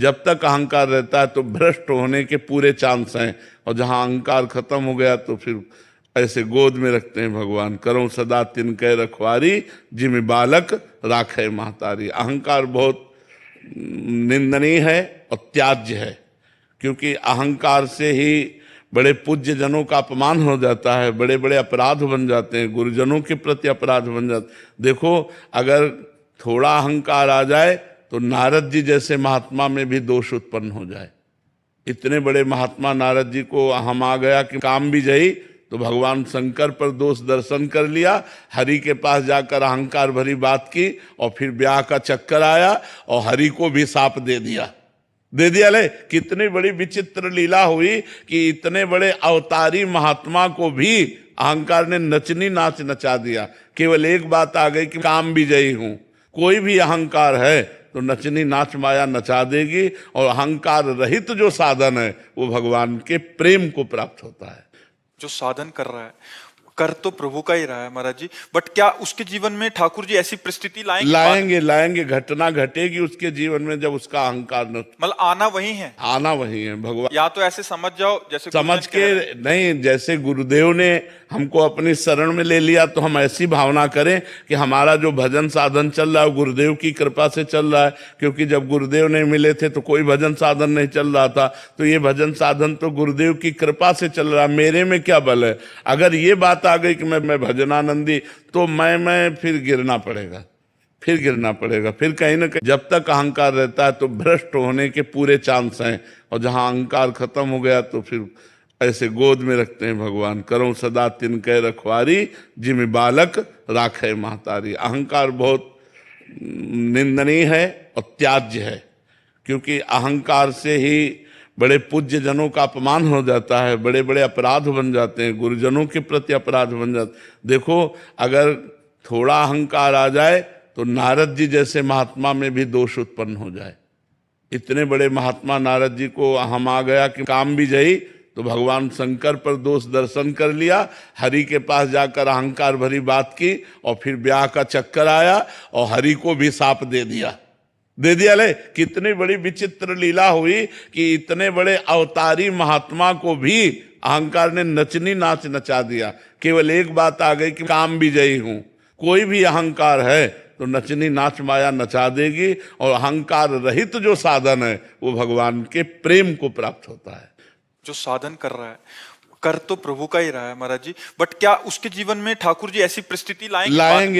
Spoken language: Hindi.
जब तक अहंकार रहता है तो भ्रष्ट होने के पूरे चांस हैं, और जहां अहंकार खत्म हो गया तो फिर ऐसे गोद में रखते हैं भगवान, करो सदा तिनके रखवारी जिम बालक राखे महतारी। अहंकार बहुत निंदनीय है और त्याज्य है, क्योंकि अहंकार से ही बड़े पूज्य जनों का अपमान हो जाता है, बड़े बड़े अपराध बन जाते हैं, गुरुजनों के प्रति अपराध बन जाते। देखो, अगर थोड़ा अहंकार आ जाए तो नारद जी जैसे महात्मा में भी दोष उत्पन्न हो जाए। इतने बड़े महात्मा नारद जी को हम आ गया कि काम भी जई, तो भगवान शंकर पर दोष दर्शन कर लिया, हरि के पास जाकर अहंकार भरी बात की, और फिर ब्याह का चक्कर आया और हरि को भी साप दे दिया ले। कितनी बड़ी विचित्र लीला हुई कि इतने बड़े अवतारी महात्मा को भी अहंकार ने नचनी नाच नचा दिया। केवल एक बात आ गई कि काम भी जई हूं। कोई भी अहंकार है तो नचनी नाच माया नचा देगी, और अहंकार रहित जो साधन है वो भगवान के प्रेम को प्राप्त होता है। जो साधन कर रहा है, कर तो प्रभु का ही रहा है महाराज जी, बट क्या उसके जीवन में ठाकुर जी ऐसी परिस्थिति लाएंगे घटना घटेगी उसके जीवन में जब उसका अहंकार न, मतलब आना वही है भगवान। या तो ऐसे समझ जाओ जैसे समझ के नहीं, जैसे गुरुदेव ने हमको अपनी शरण में ले लिया तो हम ऐसी भावना करें कि हमारा जो भजन साधन चल रहा है गुरुदेव की कृपा से चल रहा है, क्योंकि जब गुरुदेव नहीं मिले थे तो कोई भजन साधन नहीं चल रहा था, तो ये भजन साधन तो गुरुदेव की कृपा से चल रहा है, मेरे में क्या बल है। अगर ये बात आ गई कि मैं भजनानंदी, तो मैं फिर गिरना पड़ेगा, फिर कहीं ना कहीं जब तक अहंकार रहता है तो भ्रष्ट होने के पूरे चांस हैं, और जहां अहंकार खत्म हो गया तो फिर ऐसे गोद में रखते हैं भगवान, करो सदा तिनके रखवारी जिम बालक राखे महतारी। अहंकार बहुत निंदनीय है और त्याज्य है, क्योंकि अहंकार से ही बड़े पूज्य जनों का अपमान हो जाता है, बड़े बड़े अपराध बन जाते हैं, गुरुजनों के प्रति अपराध बन जाते। देखो, अगर थोड़ा अहंकार आ जाए तो नारद जी जैसे महात्मा में भी दोष उत्पन्न हो जाए। इतने बड़े महात्मा नारद जी को हम आ गया कि काम भी जई, तो भगवान शंकर पर दोष दर्शन कर लिया, हरि के पास जाकर अहंकार भरी बात की, और फिर ब्याह का चक्कर आया और हरि को भी साप दे दिया ले। कितनी बड़ी विचित्र लीला हुई कि इतने बड़े अवतारी महात्मा को भी अहंकार ने नचनी नाच नचा दिया। केवल एक बात आ गई कि काम भी जई हूं। कोई भी अहंकार है तो नचनी नाच माया नचा देगी, और अहंकार रहित जो साधन है वो भगवान के प्रेम को प्राप्त होता है। जो साधन कर रहा है, कर तो प्रभु का ही रहा है महाराज जी, बट क्या उसके जीवन में ठाकुर जी ऐसी परिस्थिति लाएंगे